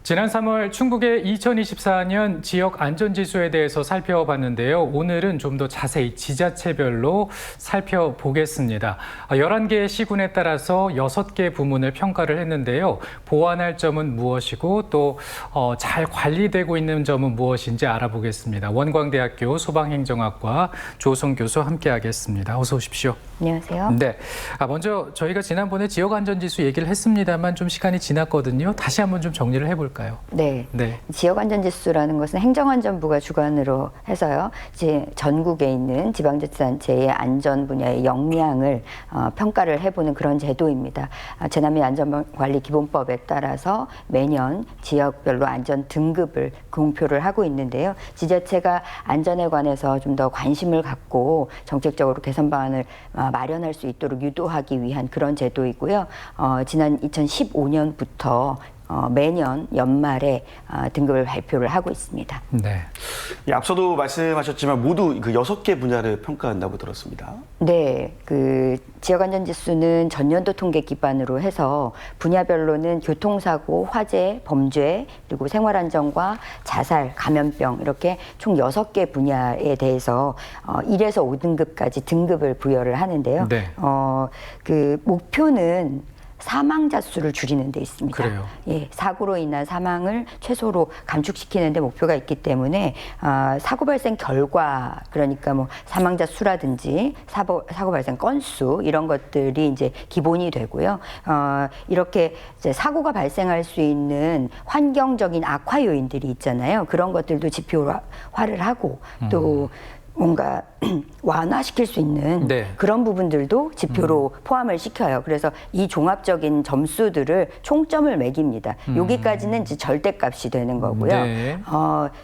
지난 3월 충북의 2024년 지역 안전지수에 대해서 살펴봤는데요. 오늘은 좀 더 자세히 지자체별로 살펴보겠습니다. 11개의 시군에 따라서 6개 부문을 평가를 했는데요. 보완할 점은 무엇이고 또 잘 관리되고 있는 점은 무엇인지 알아보겠습니다. 원광대학교 소방행정학과 조성 교수 함께하겠습니다. 어서 오십시오. 안녕하세요. 네, 먼저 저희가 지난번에 지역 안전지수 얘기를 했습니다만 좀 시간이 지났거든요. 다시 한번 좀 정리를 해볼까요? 네. 지역안전지수라는 것은 행정안전부가 주관으로 해서요. 이제 전국에 있는 지방자치단체의 안전 분야의 역량을 평가를 해보는 그런 제도입니다. 재난및 안전관리기본법에 따라서 매년 지역별로 안전 등급을 공표를 하고 있는데요. 지자체가 안전에 관해서 좀 더 관심을 갖고 정책적으로 개선 방안을 마련할 수 있도록 유도하기 위한 그런 제도이고요. 지난 2015년부터 매년 연말에 등급을 발표를 하고 있습니다. 네. 앞서도 말씀하셨지만 모두 그 6개 분야를 평가한다고 들었습니다. 네, 그 지역안전지수는 전년도 통계 기반으로 해서 분야별로는 교통사고, 화재, 범죄, 그리고 생활안전과 자살, 감염병 이렇게 총 6개 분야에 대해서 1에서 5등급까지 등급을 부여를 하는데요. 네. 그 목표는 사망자 수를 줄이는 데 있습니다. 그래요. 예, 사고로 인한 사망을 최소로 감축시키는 데 목표가 있기 때문에 사고 발생 결과, 그러니까 뭐 사망자 수라든지 사고 발생 건수 이런 것들이 이제 기본이 되고요. 이렇게 이제 사고가 발생할 수 있는 환경적인 악화 요인들이 있잖아요. 그런 것들도 지표화를 하고 또 뭔가 완화시킬 수 있는 네. 그런 부분들도 지표로 포함을 시켜요. 그래서 이 종합적인 점수들을 총점을 매깁니다. 여기까지는 이제 절대값이 되는 거고요. 네.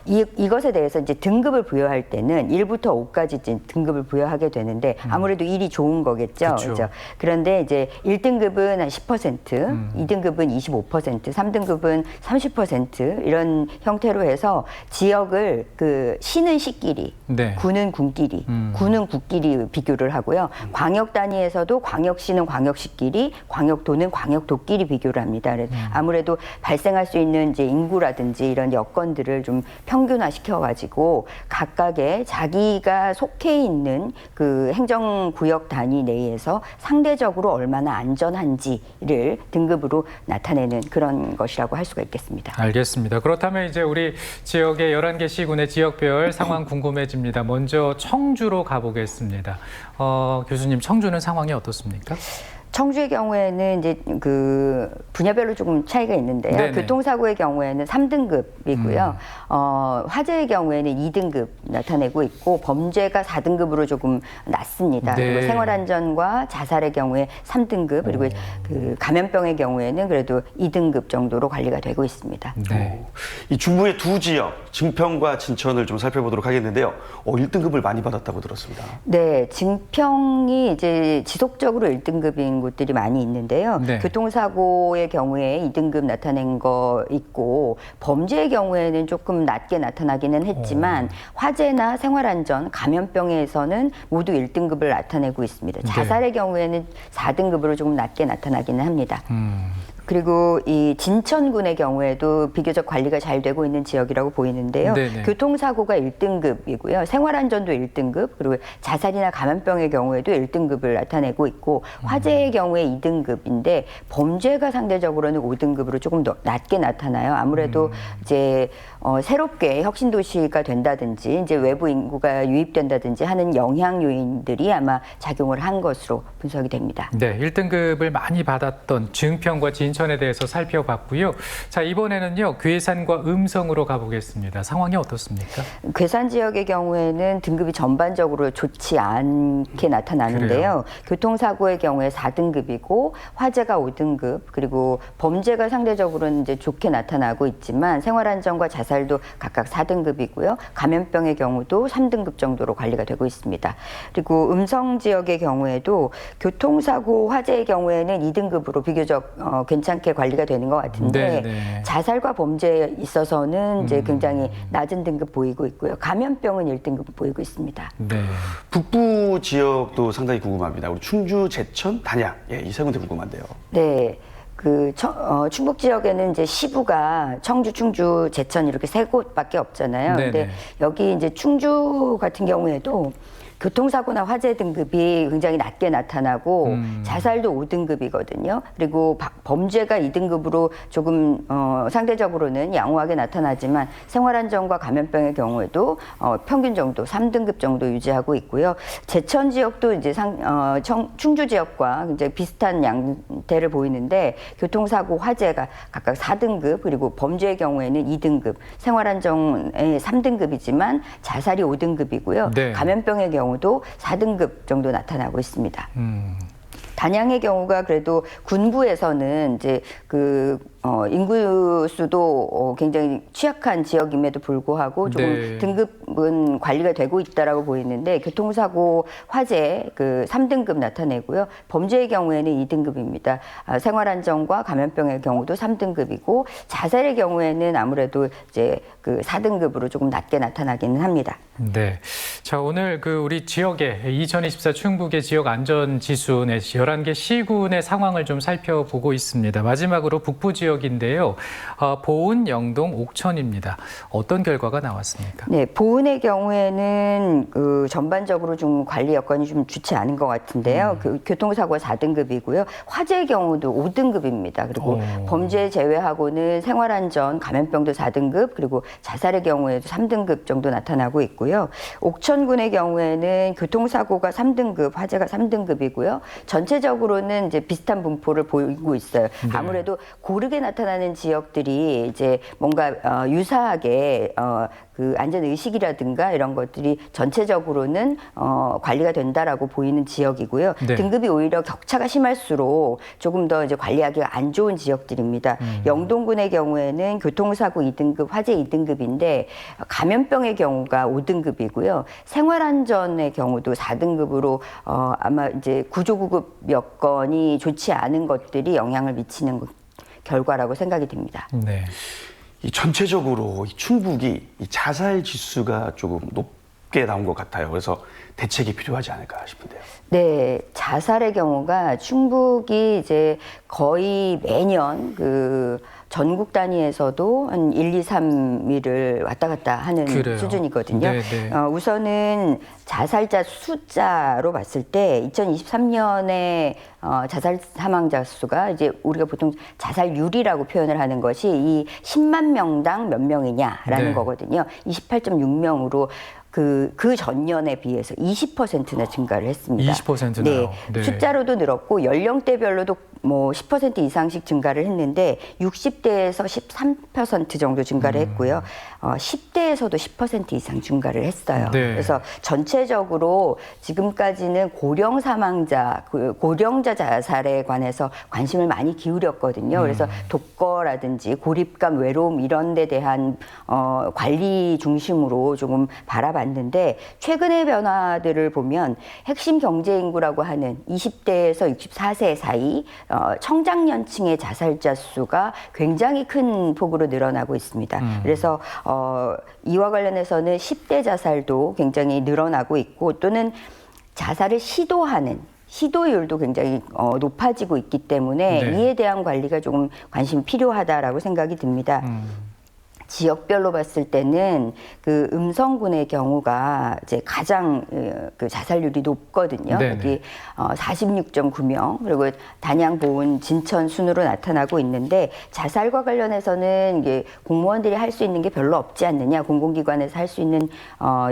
이것에 대해서 이제 등급을 부여할 때는 1부터 5까지 등급을 부여하게 되는데 아무래도 1이 좋은 거겠죠. 그렇죠? 그런데 이제 1등급은 한 10%, 2등급은 25%, 3등급은 30% 이런 형태로 해서 지역을 그 시는 시끼리, 네. 구는 군끼리, 구는 구끼리 비교를 하고요. 광역 단위에서도 광역시는 광역시끼리, 광역도는 광역도끼리 비교를 합니다. 그래서 아무래도 발생할 수 있는 이제 인구라든지 이런 여건들을 좀 평균화시켜가지고 각각의 자기가 속해 있는 그 행정구역 단위 내에서 상대적으로 얼마나 안전한지를 등급으로 나타내는 그런 것이라고 할 수가 있겠습니다. 알겠습니다. 그렇다면 이제 우리 지역의 11개 시군의 지역별 상황 궁금해집니다. 먼저 청주로 가보겠습니다. 교수님, 청주는 상황이 어떻습니까? 청주의 경우에는 이제 그 분야별로 조금 차이가 있는데요. 네네. 교통사고의 경우에는 3등급이고요. 화재의 경우에는 2등급 나타내고 있고 범죄가 4등급으로 조금 낮습니다. 네. 그리고 생활안전과 자살의 경우에 3등급 그리고 그 감염병의 경우에는 그래도 2등급 정도로 관리가 되고 있습니다. 네. 이 중부의 두 지역, 증평과 진천을 좀 살펴보도록 하겠는데요. 1등급을 많이 받았다고 들었습니다. 네, 증평이 이제 지속적으로 1등급인 곳들이 많이 있는데요. 네. 교통사고의 경우에 2등급 나타낸 거 있고 범죄의 경우에는 조금 낮게 나타나기는 했지만 화재나 생활안전, 감염병에서는 모두 1등급을 나타내고 있습니다. 자살의 경우에는 4등급으로 조금 낮게 나타나기는 합니다. 그리고 이 진천군의 경우에도 비교적 관리가 잘 되고 있는 지역이라고 보이는데요. 네네. 교통사고가 1등급이고요. 생활안전도 1등급, 그리고 자살이나 감염병의 경우에도 1등급을 나타내고 있고 화재의 경우에 2등급인데 범죄가 상대적으로는 5등급으로 조금 더 낮게 나타나요. 아무래도 이제 새롭게 혁신도시가 된다든지 이제 외부 인구가 유입된다든지 하는 영향 요인들이 아마 작용을 한 것으로 분석이 됩니다. 네, 1등급을 많이 받았던 증평과 진천에 대해서 살펴봤고요. 자, 이번에는요, 괴산과 음성으로 가보겠습니다. 상황이 어떻습니까? 괴산 지역의 경우에는 등급이 전반적으로 좋지 않게 나타나는데요. 그래요? 교통사고의 경우에 4등급이고 화재가 5등급, 그리고 범죄가 상대적으로는 이제 좋게 나타나고 있지만 생활안전과 자살도 각각 4등급이고요. 감염병의 경우도 3등급 정도로 관리가 되고 있습니다. 그리고 음성 지역의 경우에도 교통사고, 화재의 경우에는 2등급으로 비교적 괜찮게 관리가 되는 것 같은데 네네. 자살과 범죄에 있어서는 이제 굉장히 낮은 등급 보이고 있고요. 감염병은 1등급 보이고 있습니다. 네. 북부 지역도 상당히 궁금합니다. 우리 충주, 제천, 단양, 이 세 군데 궁금한데요. 네. 충북 지역에는 이제 시부가 청주, 충주, 제천 이렇게 세 곳밖에 없잖아요. 네네. 근데 여기 이제 충주 같은 경우에도 교통사고나 화재 등급이 굉장히 낮게 나타나고 자살도 5등급이거든요. 그리고 범죄가 2등급으로 조금 상대적으로는 양호하게 나타나지만 생활안전과 감염병의 경우에도 평균 정도 3등급 정도 유지하고 있고요. 제천 지역도 이제 충주 지역과 이제 비슷한 양태를 보이는데 교통사고 화재가 각각 4등급 그리고 범죄의 경우에는 2등급, 생활안전의 3등급이지만 자살이 5등급이고요. 네. 감염병의 경우도 4등급 정도 나타나고 있습니다. 단양의 경우가 그래도 군부에서는 이제 인구 수도 굉장히 취약한 지역임에도 불구하고 조금 네. 등급은 관리가 되고 있다라고 보이는데 교통사고 화재 3등급 나타내고요. 범죄의 경우에는 2등급입니다. 생활안전과 감염병의 경우도 3등급이고 자살의 경우에는 아무래도 이제 4등급으로 조금 낮게 나타나기는 합니다. 네. 자, 오늘 우리 지역의 2024 충북의 지역 안전 지수 내 11개 시군의 상황을 좀 살펴보고 있습니다. 마지막으로 북부 지역인데요. 보은, 영동, 옥천입니다. 어떤 결과가 나왔습니까? 네, 보은의 경우에는 전반적으로 좀 관리 여건이 좀 좋지 않은 것 같은데요. 교통사고가 4등급이고요. 화재의 경우도 5등급입니다. 그리고 범죄 제외하고는 생활안전, 감염병도 4등급, 그리고 자살의 경우에도 3등급 정도 나타나고 있고요. 옥천군의 경우에는 교통사고가 3등급, 화재가 3등급이고요. 전체적으로는 이제 비슷한 분포를 보이고 있어요. 네. 아무래도 고르게 나타나는 지역들이 이제 뭔가 유사하게 안전 의식이라든가 이런 것들이 전체적으로는 관리가 된다라고 보이는 지역이고요. 네. 등급이 오히려 격차가 심할수록 조금 더 이제 관리하기가 안 좋은 지역들입니다. 영동군의 경우에는 교통사고 2등급, 화재 2등급인데 감염병의 경우가 5등급이고요. 생활안전의 경우도 4등급으로 아마 이제 구조구급 여건이 좋지 않은 것들이 영향을 미치는 결과라고 생각이 됩니다. 네. 이 전체적으로 이 충북이 이 자살 지수가 조금 높게 나온 것 같아요. 그래서 대책이 필요하지 않을까 싶은데요. 네, 자살의 경우가 충북이 이제 거의 매년 전국 단위에서도 한 1, 2, 3위를 왔다 갔다 하는 그래요. 수준이거든요. 네네. 우선은 자살자 숫자로 봤을 때 2023년에 자살 사망자 수가 이제 우리가 보통 자살률이라고 표현을 하는 것이 이 10만 명당 몇 명이냐라는 네. 거거든요. 28.6명으로 그 전년에 비해서 20%나 증가를 했습니다. 20% 네. 나요. 네. 숫자로도 늘었고 연령대별로도 뭐 10% 이상씩 증가를 했는데 60대에서 13% 정도 증가를 했고요. 10대에서도 10% 이상 증가를 했어요. 네. 그래서 전체적으로 지금까지는 고령 사망자, 고령자 자살에 관해서 관심을 많이 기울였거든요. 그래서 독거라든지 고립감, 외로움 이런 데 대한 관리 중심으로 조금 바라봤는데 최근의 변화들을 보면 핵심 경제 인구라고 하는 20대에서 64세 사이 청장년층의 자살자 수가 굉장히 큰 폭으로 늘어나고 있습니다. 그래서 이와 관련해서는 10대 자살도 굉장히 늘어나고 있고 또는 자살을 시도하는 시도율도 굉장히 높아지고 있기 때문에 네. 이에 대한 관리가 조금 관심이 필요하다라고 생각이 듭니다. 지역별로 봤을 때는 음성군의 경우가 이제 가장 자살률이 높거든요. 네네. 여기 46.9명 그리고 단양, 보은, 진천 순으로 나타나고 있는데 자살과 관련해서는 이게 공무원들이 할 수 있는 게 별로 없지 않느냐, 공공기관에서 할 수 있는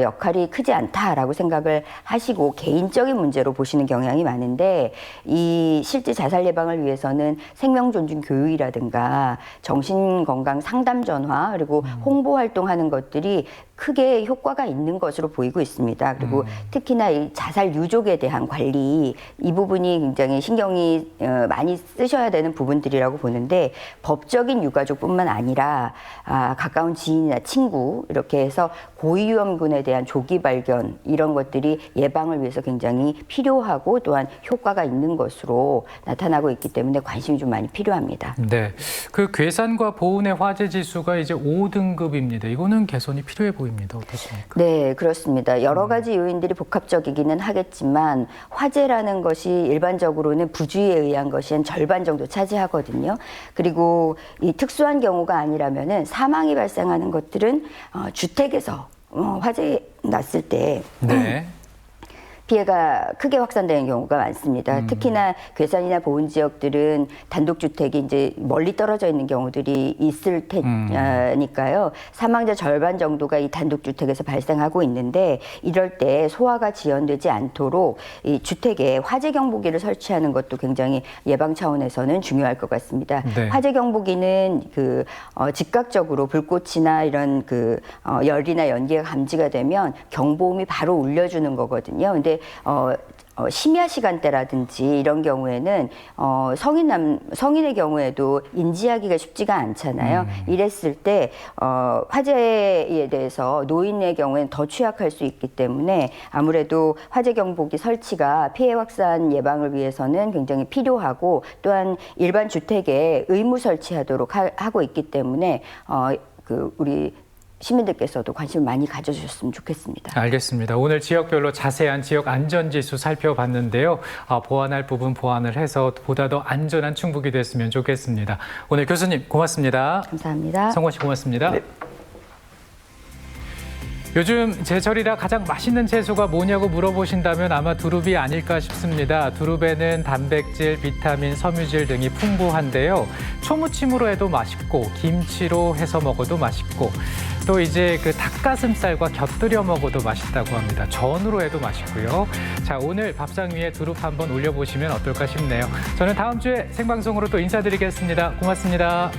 역할이 크지 않다라고 생각을 하시고 개인적인 문제로 보시는 경향이 많은데 이 실제 자살 예방을 위해서는 생명 존중 교육이라든가 정신건강 상담 전화 그리고 홍보 활동하는 것들이 크게 효과가 있는 것으로 보이고 있습니다. 그리고 특히나 이 자살 유족에 대한 관리 이 부분이 굉장히 신경이 많이 쓰셔야 되는 부분들이라고 보는데 법적인 유가족뿐만 아니라 가까운 지인이나 친구 이렇게 해서 고위험군에 대한 조기 발견 이런 것들이 예방을 위해서 굉장히 필요하고 또한 효과가 있는 것으로 나타나고 있기 때문에 관심이 좀 많이 필요합니다. 네. 괴산과 보은의 화재 지수가 이제 5등급입니다. 이거는 개선이 필요해 보이네요. 보입니다. 어떻습니까? 네, 그렇습니다. 여러 가지 요인들이 복합적이기는 하겠지만 화재라는 것이 일반적으로는 부주의에 의한 것이 한 절반 정도 차지하거든요. 그리고 이 특수한 경우가 아니라면은 사망이 발생하는 것들은 주택에서 화재 났을 때 네. 피해가 크게 확산되는 경우가 많습니다. 특히나 괴산이나 보은 지역들은 단독주택이 이제 멀리 떨어져 있는 경우들이 있을 테니까요. 사망자 절반 정도가 이 단독주택에서 발생하고 있는데 이럴 때 소화가 지연되지 않도록 이 주택에 화재 경보기를 설치하는 것도 굉장히 예방 차원에서는 중요할 것 같습니다. 네. 화재 경보기는 즉각적으로 불꽃이나 이런 열이나 연기가 감지가 되면 경보음이 바로 울려주는 거거든요. 근데 심야 시간대라든지 이런 경우에는 성인의 경우에도 인지하기가 쉽지가 않잖아요. 이랬을 때 화재에 대해서 노인의 경우에는 더 취약할 수 있기 때문에 아무래도 화재 경보기 설치가 피해 확산 예방을 위해서는 굉장히 필요하고 또한 일반 주택에 의무 설치하도록 하고 있기 때문에 우리 시민들께서도 관심을 많이 가져주셨으면 좋겠습니다. 알겠습니다. 오늘 지역별로 자세한 지역 안전지수 살펴봤는데요. 보완할 부분 보완을 해서 보다 더 안전한 충북이 됐으면 좋겠습니다. 오늘 교수님 고맙습니다. 감사합니다. 성권 씨 고맙습니다. 네. 요즘 제철이라 가장 맛있는 채소가 뭐냐고 물어보신다면 아마 두릅이 아닐까 싶습니다. 두릅에는 단백질, 비타민, 섬유질 등이 풍부한데요. 초무침으로 해도 맛있고 김치로 해서 먹어도 맛있고 또 이제 그 닭가슴살과 곁들여 먹어도 맛있다고 합니다. 전으로 해도 맛있고요. 자, 오늘 밥상 위에 두릅 한번 올려보시면 어떨까 싶네요. 저는 다음 주에 생방송으로 또 인사드리겠습니다. 고맙습니다.